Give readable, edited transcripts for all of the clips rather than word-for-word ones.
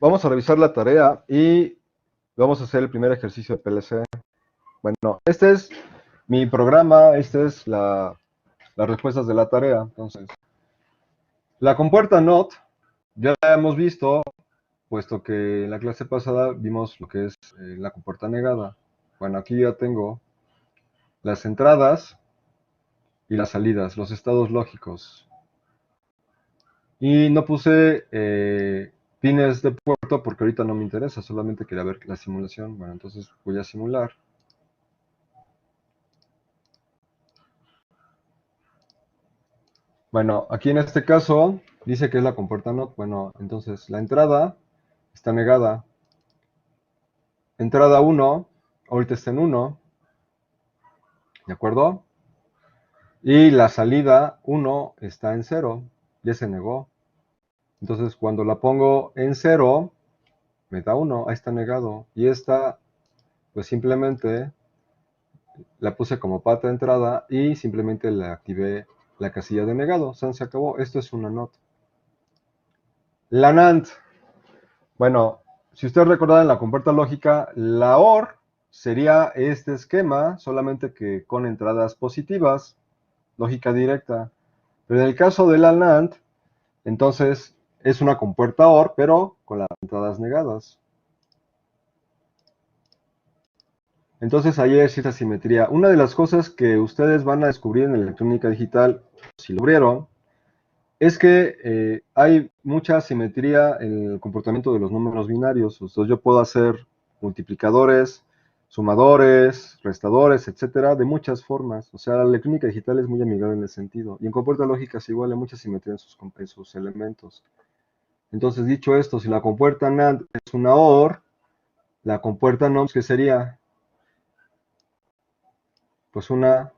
vamos a revisar la tarea y vamos a hacer el primer ejercicio de PLC. Bueno, este es mi programa, esta es las respuestas de la tarea. Entonces, la compuerta NOT ya la hemos visto, puesto que en la clase pasada vimos lo que es la compuerta negada. Bueno, aquí ya tengo las entradas y las salidas, los estados lógicos. Y no puse pines de puerto porque ahorita no me interesa, solamente quería ver la simulación. Bueno, entonces voy a simular. Bueno, aquí en este caso dice que es la compuerta NOT. Bueno, entonces la entrada está negada. Entrada 1, ahorita está en 1, ¿de acuerdo? Y la salida 1 está en 0, ya se negó. Entonces cuando la pongo en 0, me da 1, ahí está negado. Y esta, pues simplemente la puse como pata de entrada y simplemente le activé la casilla de negado. Se acabó. Esto es una NOT. La NAND. Bueno, si ustedes recordarán la compuerta lógica, la OR sería este esquema, solamente que con entradas positivas, lógica directa. Pero en el caso de la NAND, entonces es una compuerta OR, pero con las entradas negadas. Entonces ahí es esta simetría. Una de las cosas que ustedes van a descubrir en electrónica digital, si lo abrieron, es que hay mucha simetría en el comportamiento de los números binarios. Entonces yo puedo hacer multiplicadores, sumadores, restadores, etcétera, de muchas formas. O sea, la electrónica digital es muy amigable en ese sentido. Y en compuerta lógica es igual, hay mucha simetría en sus elementos. Entonces, dicho esto, si la compuerta NAND es una OR, la compuerta NOM, ¿qué sería? Pues una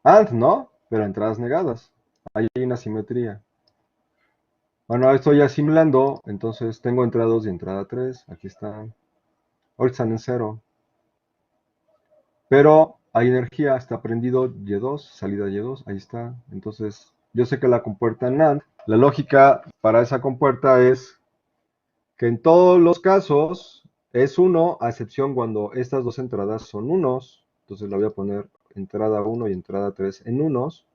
AND, ¿no? Pero entradas negadas. Ahí hay una simetría. Bueno, estoy ya simulando, entonces tengo entrada 2 y entrada 3. Aquí están. Ahorita están en 0. Pero hay energía, está prendido Y2, salida Y2, ahí está. Entonces, yo sé que la compuerta NAND, la lógica para esa compuerta es que en todos los casos es 1, a excepción cuando estas dos entradas son unos. Entonces la voy a poner entrada 1 y entrada 3 en unos.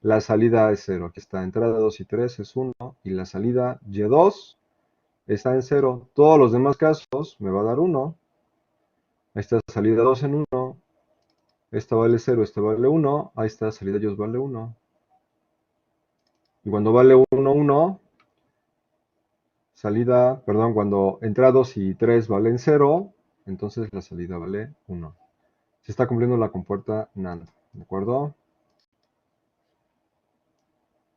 La salida es 0. Aquí está, entrada 2 y 3 es 1 y la salida Y2 está en 0. Todos los demás casos me va a dar 1. Ahí está salida 2 en 1. Esta vale 0, esta vale 1. Ahí está salida Y vale 1. Y cuando vale 1, 1, salida, perdón, cuando entrada 2 y 3 valen 0, entonces la salida vale 1. Se está cumpliendo la compuerta NAND, ¿de acuerdo?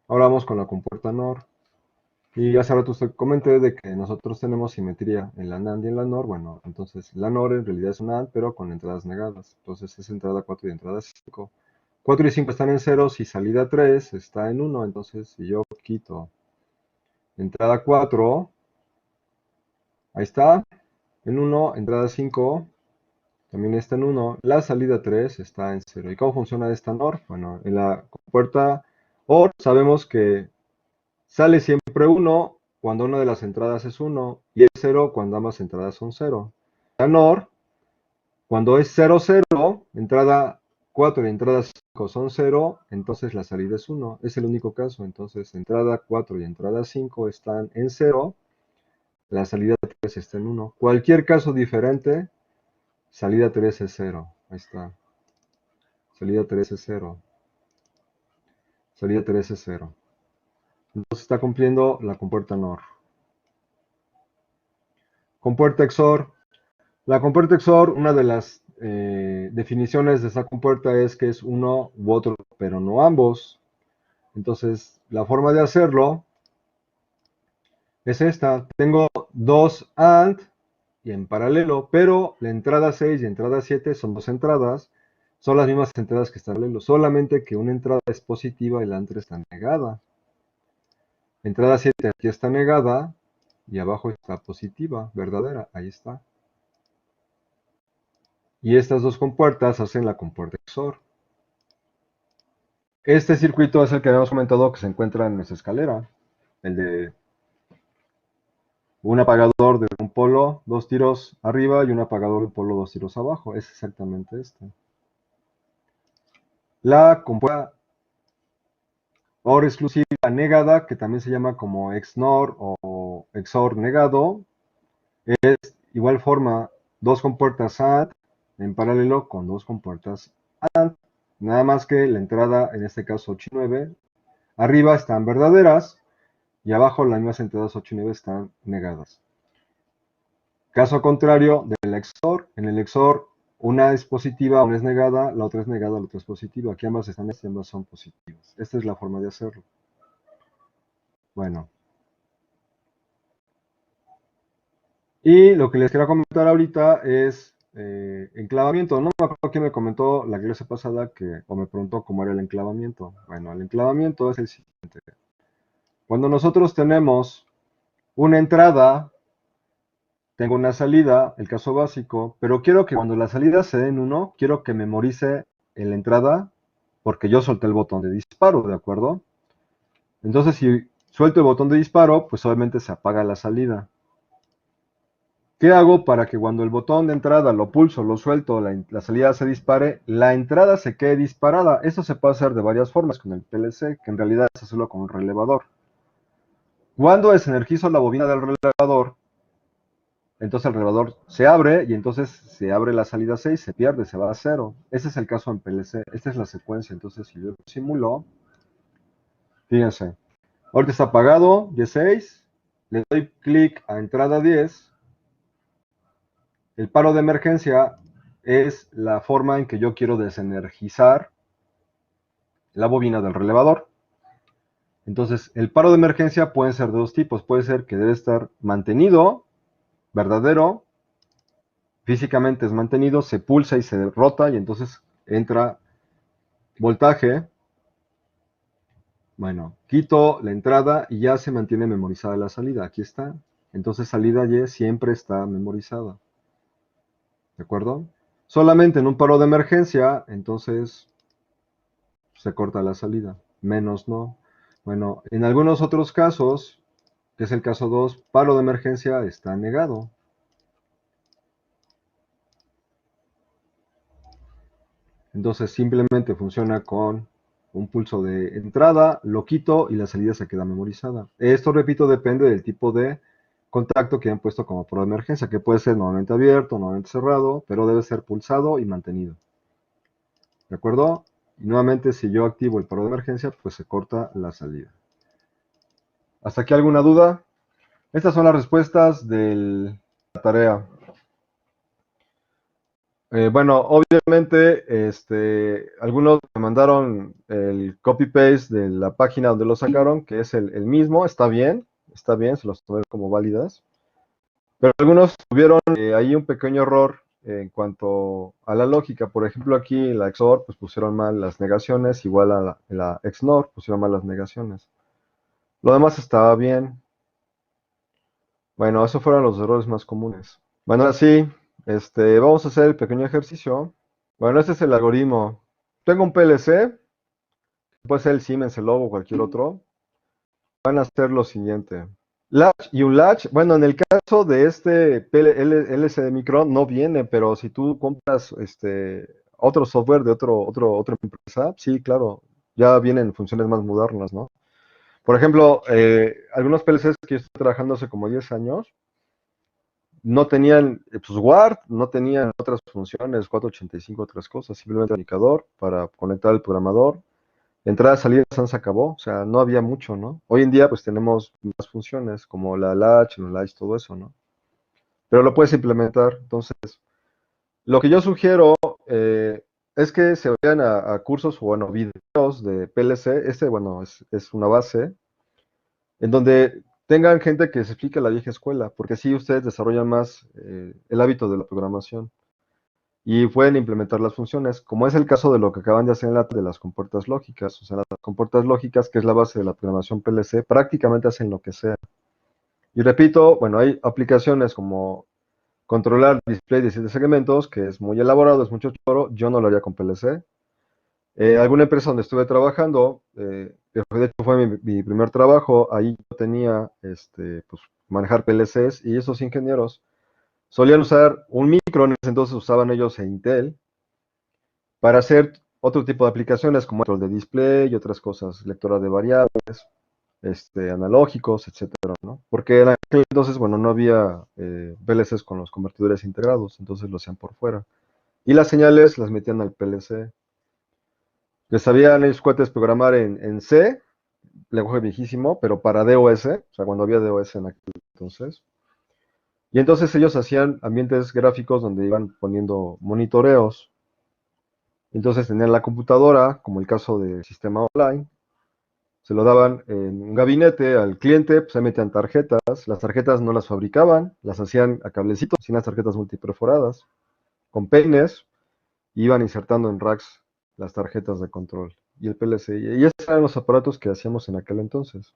Ahora vamos con la compuerta NOR. Y hace rato usted comenté de que nosotros tenemos simetría en la NAND y en la NOR. Bueno, entonces la NOR en realidad es una AND, pero con entradas negadas. Entonces es entrada 4 y entrada 5. 4 y 5 están en 0, si salida 3 está en 1. Entonces si yo quito entrada 4, ahí está, en 1, entrada 5, también está en 1. La salida 3 está en 0. ¿Y cómo funciona esta NOR? Bueno, en la compuerta OR sabemos que sale siempre 1 cuando una de las entradas es 1 y es 0 cuando ambas entradas son 0. La NOR, cuando es 0, 0, entrada 4 y entrada 5 son 0, entonces la salida es 1. Es el único caso. Entonces entrada 4 y entrada 5 están en 0, la salida 3 está en 1. Cualquier caso diferente, salida 3 es 0. Ahí está. Salida 3 es 0. Salida 3 es 0. Entonces está cumpliendo la compuerta NOR. Compuerta XOR. La compuerta XOR, una de las definiciones de esa compuerta es que es uno u otro, pero no ambos. Entonces, la forma de hacerlo es esta. Tengo dos AND y en paralelo, pero la entrada 6 y entrada 7 son dos entradas. Son las mismas entradas que están en paralelo, solamente que una entrada es positiva y la otra está negada. Entrada 7 aquí está negada y abajo está positiva, verdadera, ahí está. Y estas dos compuertas hacen la compuerta XOR. Este circuito es el que habíamos comentado que se encuentra en nuestra escalera, el de Un apagador de un polo, 2 tiros arriba y un apagador de un polo, 2 tiros abajo. Es exactamente este. La compuerta OR exclusiva negada, que también se llama como XNOR o XOR negado, igual forma dos compuertas AND en paralelo con dos compuertas AND. Nada más que la entrada, en este caso 8 y 9, arriba están verdaderas y abajo las mismas entradas 8 y 9 están negadas. Caso contrario del XOR, en el XOR una es positiva, una es negada, la otra es negada, la otra es positiva. Aquí ambas están y ambas son positivas. Esta es la forma de hacerlo. Bueno, y lo que les quiero comentar ahorita es enclavamiento. No me acuerdo quién me comentó la clase pasada o me preguntó cómo era el enclavamiento. Bueno, el enclavamiento es el siguiente. Cuando nosotros tenemos una entrada, tengo una salida, el caso básico, pero quiero que cuando la salida se dé en 1, quiero que memorice en la entrada porque yo solté el botón de disparo, ¿de acuerdo? Entonces, si suelto el botón de disparo, pues obviamente se apaga la salida. ¿Qué hago para que cuando el botón de entrada lo pulso, lo suelto, la salida se dispare, la entrada se quede disparada? Eso se puede hacer de varias formas con el PLC, que en realidad es hacerlo con un relevador. Cuando desenergizo la bobina del relevador, entonces el relevador se abre y entonces se abre la salida 6, se pierde, se va a 0. Ese es el caso en PLC, esta es la secuencia. Entonces si yo simulo, fíjense, ahorita está apagado, 16, le doy clic a entrada 10. El paro de emergencia es la forma en que yo quiero desenergizar la bobina del relevador. Entonces, el paro de emergencia puede ser de dos tipos. Puede ser que debe estar mantenido, verdadero, físicamente es mantenido, se pulsa y se rota y entonces entra voltaje. Bueno, quito la entrada y ya se mantiene memorizada la salida. Aquí está. Entonces, salida Y siempre está memorizada. ¿De acuerdo? Solamente en un paro de emergencia, entonces se corta la salida. Menos no. Bueno, en algunos otros casos, que es el caso 2, paro de emergencia está negado. Entonces simplemente funciona con un pulso de entrada, lo quito y la salida se queda memorizada. Esto, repito, depende del tipo de contacto que han puesto como paro de emergencia, que puede ser nuevamente abierto, nuevamente cerrado, pero debe ser pulsado y mantenido. ¿De acuerdo? Y nuevamente, si yo activo el paro de emergencia, pues se corta la salida. ¿Hasta aquí alguna duda? Estas son las respuestas de la tarea. Bueno, obviamente, algunos me mandaron el copy-paste de la página donde lo sacaron, que es el mismo, está bien, se los tomé como válidas. Pero algunos tuvieron ahí un pequeño error en cuanto a la lógica. Por ejemplo, aquí en la XOR, pues pusieron mal las negaciones, igual a la XNOR, pusieron mal las negaciones. Lo demás estaba bien. Bueno, esos fueron los errores más comunes. Bueno, ahora sí, vamos a hacer el pequeño ejercicio. Bueno, este es el algoritmo. Tengo un PLC, puede ser el Siemens, el Lobo o cualquier otro. Van a hacer lo siguiente. Latch y un latch, bueno, en el caso de este LCD Micron no viene, pero si tú compras otro software de otra empresa, sí, claro, ya vienen funciones más modernas, ¿no? Por ejemplo, algunos PLCs que yo estoy trabajando hace como 10 años, no tenían pues, Word, no tenían otras funciones, 485, otras cosas, simplemente el indicador para conectar el programador. Entrada, salida, se acabó, o sea, no había mucho, ¿no? Hoy en día pues tenemos más funciones como la latch, la latch, todo eso, ¿no? Pero lo puedes implementar. Entonces, lo que yo sugiero es que se vayan a cursos o, bueno, videos de PLC. Bueno, es una base en donde tengan gente que se explique la vieja escuela, porque así ustedes desarrollan más el hábito de la programación y pueden implementar las funciones, como es el caso de lo que acaban de hacer en la de las compuertas lógicas. O sea, las compuertas lógicas, que es la base de la programación PLC, prácticamente hacen lo que sea. Y repito, bueno, hay aplicaciones como controlar display de 7 segmentos, que es muy elaborado, es mucho choro, yo no lo haría con PLC. Alguna empresa donde estuve trabajando, que de hecho fue mi primer trabajo, ahí yo tenía pues, manejar PLCs, y esos ingenieros solían usar un micro, en ese entonces usaban ellos e Intel, para hacer otro tipo de aplicaciones como control de display y otras cosas, lectora de variables, analógicos, etcétera, ¿no? Porque en aquel entonces, bueno, no había PLCs con los convertidores integrados, entonces lo hacían por fuera. Y las señales las metían al PLC. Les sabían ellos cuates programar en C, lenguaje viejísimo, pero para DOS, o sea, cuando había DOS en aquel entonces. Y entonces ellos hacían ambientes gráficos donde iban poniendo monitoreos. Entonces tenían la computadora, como el caso de sistema online, se lo daban en un gabinete al cliente, pues se metían tarjetas, las tarjetas no las fabricaban, las hacían a cablecitos, sin las tarjetas multiperforadas, con peines, y iban insertando en racks las tarjetas de control y el PLC. Y esos eran los aparatos que hacíamos en aquel entonces.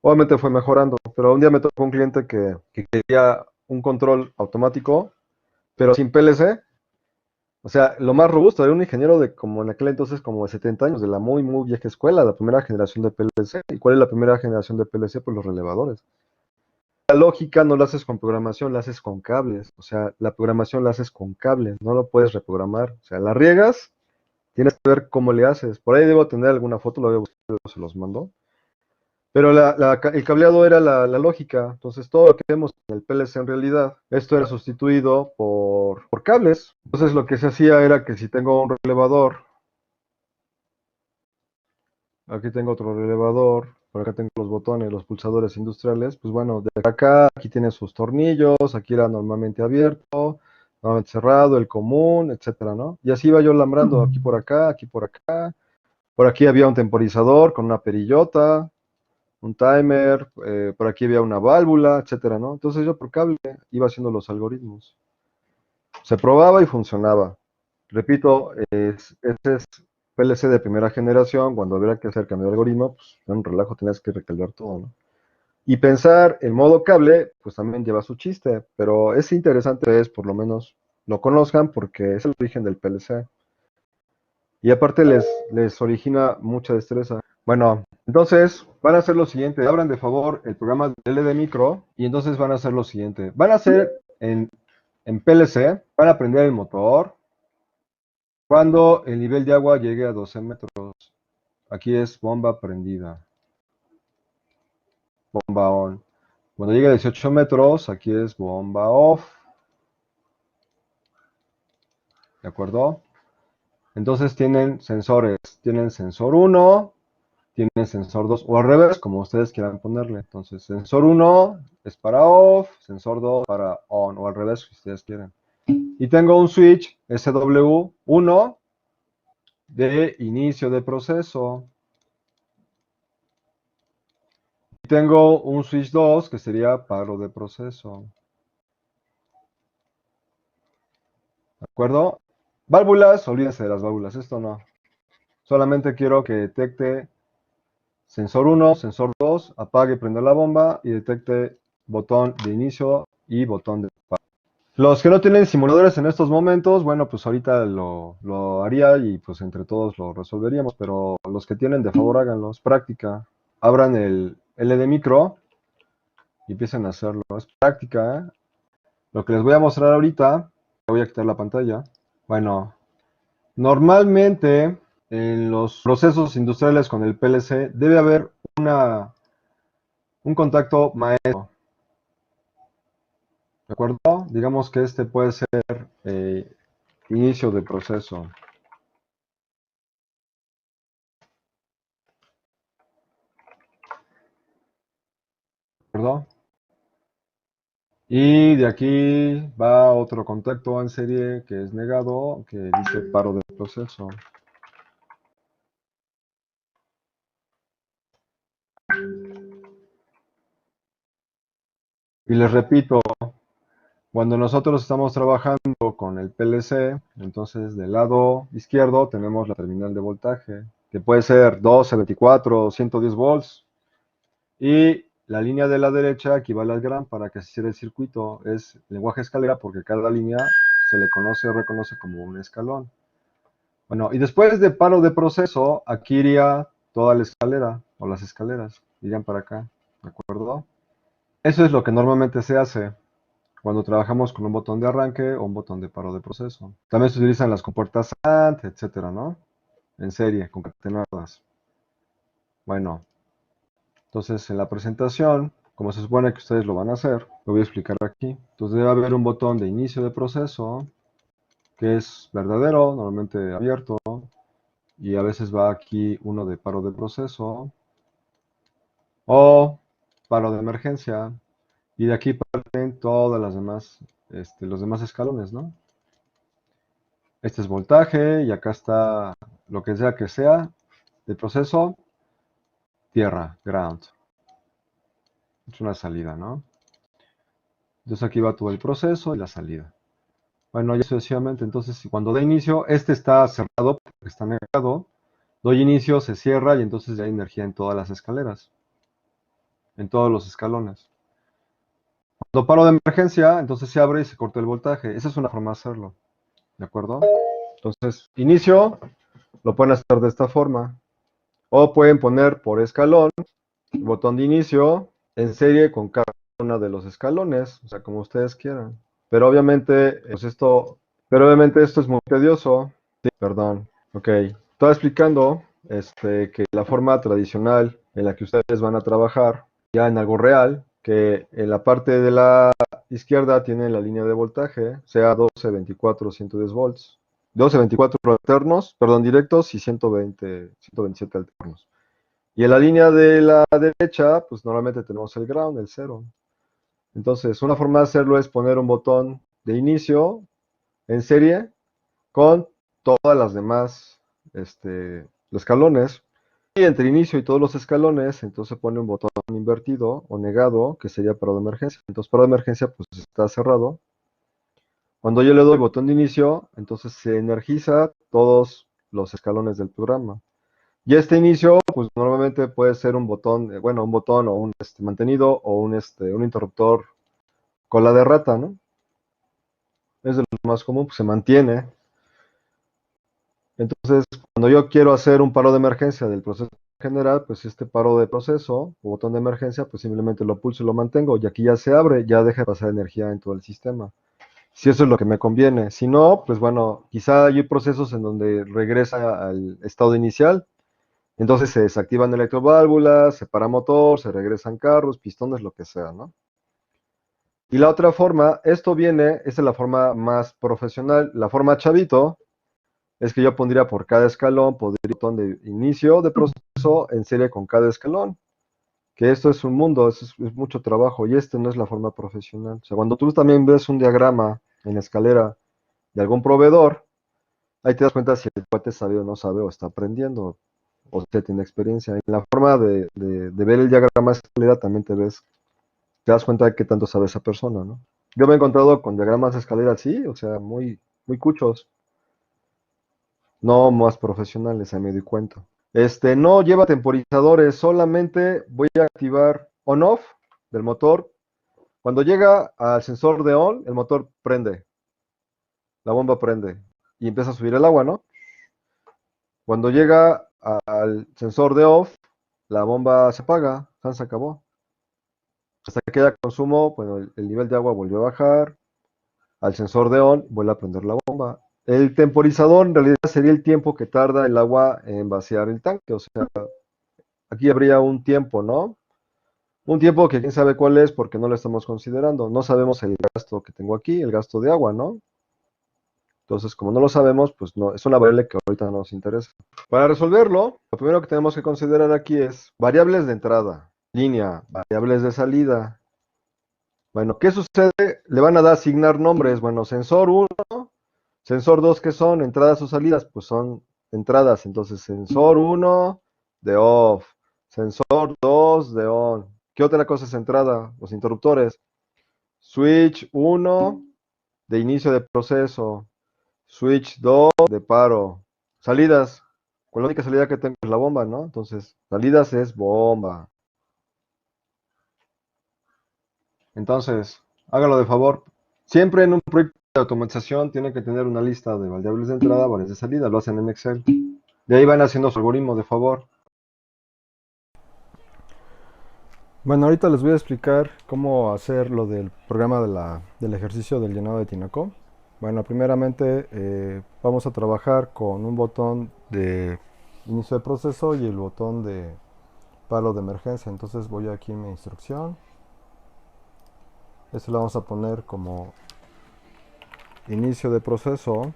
Obviamente fue mejorando, pero un día me tocó un cliente que quería un control automático, pero sin PLC. O sea, lo más robusto, era un ingeniero de como en aquel entonces como de 70 años, de la muy, muy vieja escuela, la primera generación de PLC. ¿Y cuál es la primera generación de PLC? Pues los relevadores. La lógica no la haces con programación, la haces con cables. O sea, la programación la haces con cables, no lo puedes reprogramar. O sea, la riegas, tienes que ver cómo le haces. Por ahí debo tener alguna foto, lo voy a buscar, se los mando. Pero el cableado era la lógica. Entonces, todo lo que vemos en el PLC en realidad, esto era sustituido por cables. Entonces, lo que se hacía era que si tengo un relevador, aquí tengo otro relevador, por acá tengo los botones, los pulsadores industriales, pues bueno, de acá, aquí tiene sus tornillos, aquí era normalmente abierto, normalmente cerrado, el común, etcétera, ¿no? Y así iba yo lambrando aquí por acá. Por aquí había un temporizador con una perillota, un timer, por aquí había una válvula, etcétera, ¿no? Entonces yo por cable iba haciendo los algoritmos. Se probaba y funcionaba. Repito, ese es PLC de primera generación, cuando había que hacer cambio de algoritmo, pues era un relajo, tenías que recalcular todo, ¿no? Y pensar en modo cable, pues también lleva su chiste, pero es interesante, es por lo menos lo conozcan porque es el origen del PLC. Y aparte les origina mucha destreza. Bueno, entonces van a hacer lo siguiente, abran de favor el programa de LD Micro y entonces van a hacer lo siguiente. Van a hacer en PLC, van a prender el motor cuando el nivel de agua llegue a 12 metros. Aquí es bomba prendida, bomba on. Cuando llegue a 18 metros, aquí es bomba off. ¿De acuerdo? Entonces tienen sensores, tienen sensor 1, tienen sensor 2 o al revés, como ustedes quieran ponerle. Entonces, sensor 1 es para off, sensor 2 para on o al revés, si ustedes quieren. Y tengo un switch SW1 de inicio de proceso. Y tengo un switch 2 que sería paro de proceso. ¿De acuerdo? Válvulas, olvídense de las válvulas, esto no. Solamente quiero que detecte sensor 1, sensor 2, apague y prenda la bomba y detecte botón de inicio y botón de paro. Los que no tienen simuladores en estos momentos, bueno, pues ahorita lo haría y pues entre todos lo resolveríamos, pero los que tienen, de favor háganlos, práctica. Abran el LD Micro y empiecen a hacerlo. Es práctica, ¿eh? Lo que les voy a mostrar ahorita, voy a quitar la pantalla. Bueno, normalmente en los procesos industriales con el PLC debe haber un contacto maestro, ¿de acuerdo? Digamos que este puede ser inicio de proceso, ¿de acuerdo? Y de aquí va otro contacto en serie que es negado, que dice paro del proceso. Y les repito, cuando nosotros estamos trabajando con el PLC, entonces del lado izquierdo tenemos la terminal de voltaje, que puede ser 12, 24, 110 volts. Y la línea de la derecha equivale al gran para que se cierre el circuito. Es lenguaje escalera porque cada línea se le conoce o reconoce como un escalón. Bueno, y después de paro de proceso, aquí iría toda la escalera o las escaleras, irían para acá, ¿de acuerdo? Eso es lo que normalmente se hace cuando trabajamos con un botón de arranque o un botón de paro de proceso. También se utilizan las compuertas AND, etcétera, ¿no? En serie, concatenadas. Bueno, entonces en la presentación, como se supone que ustedes lo van a hacer, lo voy a explicar aquí. Entonces debe haber un botón de inicio de proceso que es verdadero, normalmente abierto, y a veces va aquí uno de paro de proceso o paro de emergencia, y de aquí parten todas las demás, los demás escalones, ¿no? Este es voltaje y acá está lo que sea el proceso, tierra, ground. Es una salida, ¿no? Entonces aquí va todo el proceso y la salida. Bueno, ya sucesivamente, entonces cuando da inicio, este está cerrado porque está negado. Doy inicio, se cierra y entonces ya hay energía en todas las escaleras, en todos los escalones. Cuando paro de emergencia, entonces se abre y se corta el voltaje. Esa es una forma de hacerlo, ¿de acuerdo? Entonces, inicio, lo pueden hacer de esta forma. O pueden poner por escalón, botón de inicio, en serie con cada uno de los escalones, o sea, como ustedes quieran. Pero obviamente, pero obviamente esto es muy tedioso. Sí, perdón, ok. Estaba explicando que la forma tradicional en la que ustedes van a trabajar, ya en algo real, que en la parte de la izquierda tienen la línea de voltaje, sea 12, 24, 110 volts. 12, 24 alternos, perdón, directos y 120, 127 alternos. Y en la línea de la derecha, pues normalmente tenemos el ground, el cero. Entonces, una forma de hacerlo es poner un botón de inicio en serie con todas las demás los escalones. Y entre inicio y todos los escalones, entonces pone un botón invertido o negado, que sería para de emergencia. Entonces, para de emergencia, pues está cerrado. Cuando yo le doy botón de inicio, entonces se energiza todos los escalones del programa. Y este inicio, pues normalmente puede ser un botón, bueno, un botón o un mantenido o un interruptor cola de rata, ¿no? Es de lo más común, pues se mantiene. Entonces, cuando yo quiero hacer un paro de emergencia del proceso general, pues este paro de proceso o botón de emergencia, pues simplemente lo pulso y lo mantengo. Y aquí ya se abre, ya deja de pasar energía en todo el sistema. Si eso es lo que me conviene. Si no, pues bueno, quizá hay procesos en donde regresa al estado inicial. Entonces se desactivan electroválvulas, se para motor, se regresan carros, pistones, lo que sea, ¿no? Y la otra forma, esta es la forma más profesional. La forma chavito es que yo pondría por cada escalón, pondría un botón de inicio de proceso en serie con cada escalón. Que esto es un mundo, es mucho trabajo y no es la forma profesional. O sea, cuando tú también ves un diagrama en la escalera de algún proveedor, ahí te das cuenta si el cuate sabe o no sabe o está aprendiendo o si tiene experiencia. En la forma de ver el diagrama de escalera también te das cuenta de qué tanto sabe esa persona, ¿no? Yo me he encontrado con diagramas de escalera así, o sea, muy cuchos, no más profesionales, ahí me di cuenta. No lleva temporizadores, solamente voy a activar on-off del motor. Cuando llega al sensor de on, el motor prende, la bomba prende y empieza a subir el agua, ¿no? Cuando llega al sensor de off, la bomba se apaga, se acabó. Hasta que haya consumo, bueno, el nivel de agua volvió a bajar, al sensor de on vuelve a prender la bomba. El temporizador en realidad sería el tiempo que tarda el agua en vaciar el tanque, o sea, aquí habría un tiempo, ¿no? Un tiempo que quién sabe cuál es porque no lo estamos considerando. No sabemos el gasto que tengo aquí, el gasto de agua, ¿no? Entonces, como no lo sabemos, pues no, es una variable que ahorita no nos interesa. Para resolverlo, lo primero que tenemos que considerar aquí es variables de entrada, línea, variables de salida. Bueno, ¿qué sucede? Le van a dar asignar nombres. Bueno, sensor uno, sensor 2, ¿qué son? Entradas o salidas, pues son entradas. Entonces, sensor uno de off, sensor 2 de on. ¿Qué otra cosa es entrada? Los interruptores. Switch uno de inicio de proceso. Switch 2 de paro. Salidas. Con la única salida que tengo es la bomba, ¿no? Entonces, salidas es bomba. Entonces, hágalo de favor. Siempre en un proyecto de automatización tiene que tener una lista de variables de entrada, variables de salida. Lo hacen en Excel. De ahí van haciendo su algoritmo, de favor. Bueno, ahorita les voy a explicar cómo hacer lo del programa del ejercicio del llenado de tinaco. Bueno, primeramente vamos a trabajar con un botón de inicio de proceso y el botón de palo de emergencia. Entonces voy aquí en mi instrucción. Este lo vamos a poner como inicio de proceso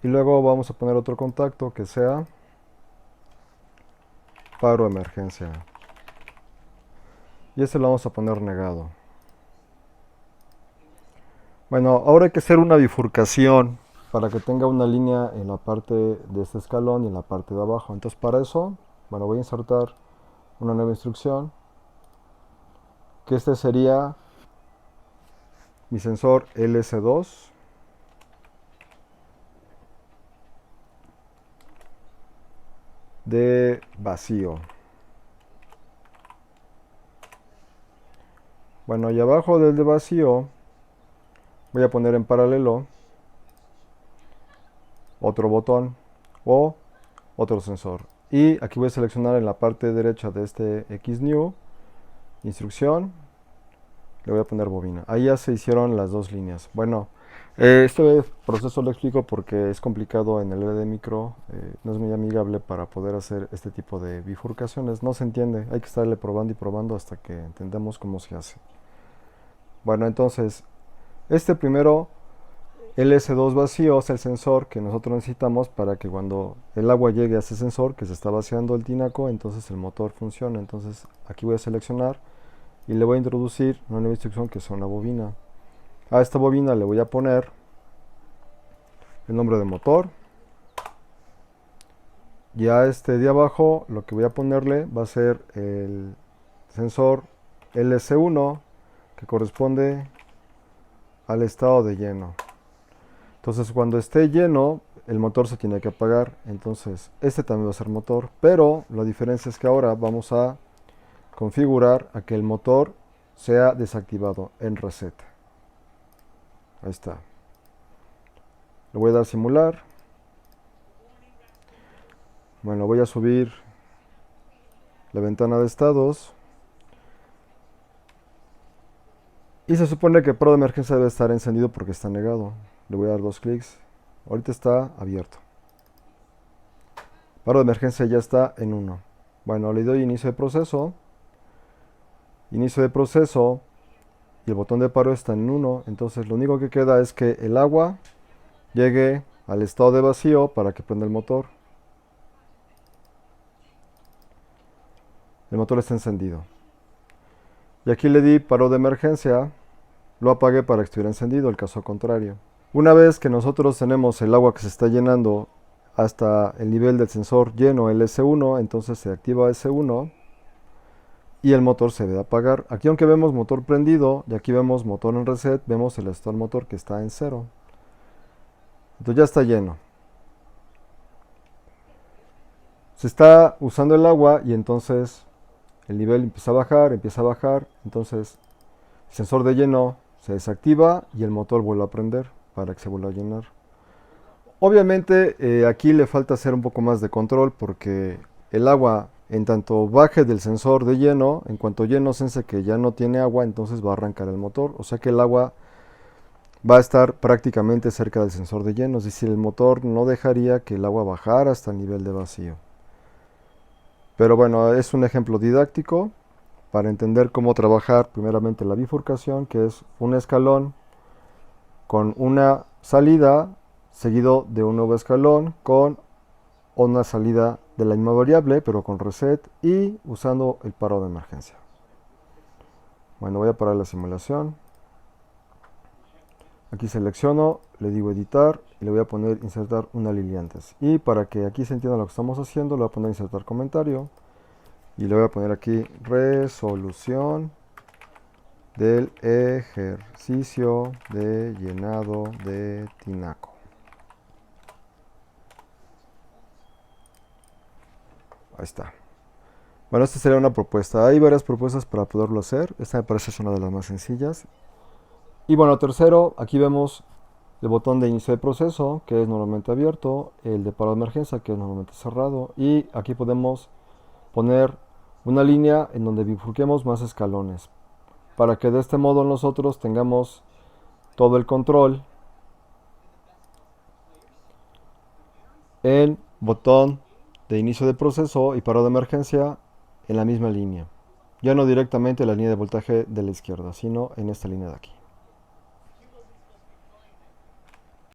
y luego vamos a poner otro contacto que sea paro emergencia. Y este lo vamos a poner negado. Bueno, ahora hay que hacer una bifurcación para que tenga una línea en la parte de este escalón y en la parte de abajo. Entonces para eso, bueno, voy a insertar una nueva instrucción, que este sería mi sensor LS2 de vacío. Bueno, y abajo del de vacío voy a poner en paralelo otro botón o otro sensor. Y aquí voy a seleccionar en la parte derecha de este XNew, instrucción, le voy a poner bobina. Ahí ya se hicieron las dos líneas. Bueno, este proceso lo explico porque es complicado en el LED micro, no es muy amigable para poder hacer este tipo de bifurcaciones. No se entiende, hay que estarle probando y probando hasta que entendamos cómo se hace. Bueno, entonces, este primero, LS2 vacío, es el sensor que nosotros necesitamos para que cuando el agua llegue a ese sensor que se está vaciando el tinaco, entonces el motor funcione. Entonces, aquí voy a seleccionar y le voy a introducir una nueva instrucción que es una bobina. A esta bobina le voy a poner el nombre de motor y a este de abajo lo que voy a ponerle va a ser el sensor LS1 que corresponde al estado de lleno. Entonces cuando esté lleno el motor se tiene que apagar, entonces este también va a ser motor, pero la diferencia es que ahora vamos a configurar a que el motor sea desactivado en reset. Ahí está. Le voy a dar simular. Bueno, voy a subir la ventana de estados. Y se supone que Pro de emergencia debe estar encendido porque está negado. Le voy a dar dos clics. Ahorita está abierto. Paro de emergencia ya está en 1. Bueno, le doy inicio de proceso. Inicio de proceso. Y el botón de paro está en 1. Entonces lo único que queda es que el agua llegue al estado de vacío para que prenda el motor. El motor está encendido. Y aquí le di paro de emergencia. Lo apagué para que estuviera encendido, el caso contrario. Una vez que nosotros tenemos el agua que se está llenando hasta el nivel del sensor lleno, el S1, entonces se activa S1 y el motor se debe apagar. Aquí aunque vemos motor prendido y aquí vemos motor en reset, vemos el estado del motor que está en 0. Entonces ya está lleno. Se está usando el agua y entonces el nivel empieza a bajar, entonces el sensor de lleno se desactiva y el motor vuelve a prender para que se vuelva a llenar. Obviamente aquí le falta hacer un poco más de control porque el agua en tanto baje del sensor de lleno, en cuanto lleno sense que ya no tiene agua, entonces va a arrancar el motor. O sea que el agua va a estar prácticamente cerca del sensor de lleno, es decir, el motor no dejaría que el agua bajara hasta el nivel de vacío. Pero bueno, es un ejemplo didáctico para entender cómo trabajar primeramente la bifurcación, que es un escalón con una salida seguido de un nuevo escalón con una salida de la misma variable pero con reset y usando el paro de emergencia. Bueno, voy a parar la simulación. Aquí selecciono, le digo editar y le voy a poner insertar una línea antes. Y para que aquí se entienda lo que estamos haciendo, le voy a poner insertar comentario y le voy a poner aquí resolución del ejercicio de llenado de tinaco. Ahí está. Bueno, esta sería una propuesta. Hay varias propuestas para poderlo hacer. Esta me parece es una de las más sencillas. Y bueno, tercero, aquí vemos el botón de inicio de proceso, que es normalmente abierto, el de paro de emergencia, que es normalmente cerrado, y aquí podemos poner una línea en donde bifurquemos más escalones, para que de este modo nosotros tengamos todo el control en botón de inicio de proceso y paro de emergencia en la misma línea. Ya no directamente en la línea de voltaje de la izquierda, sino en esta línea de aquí.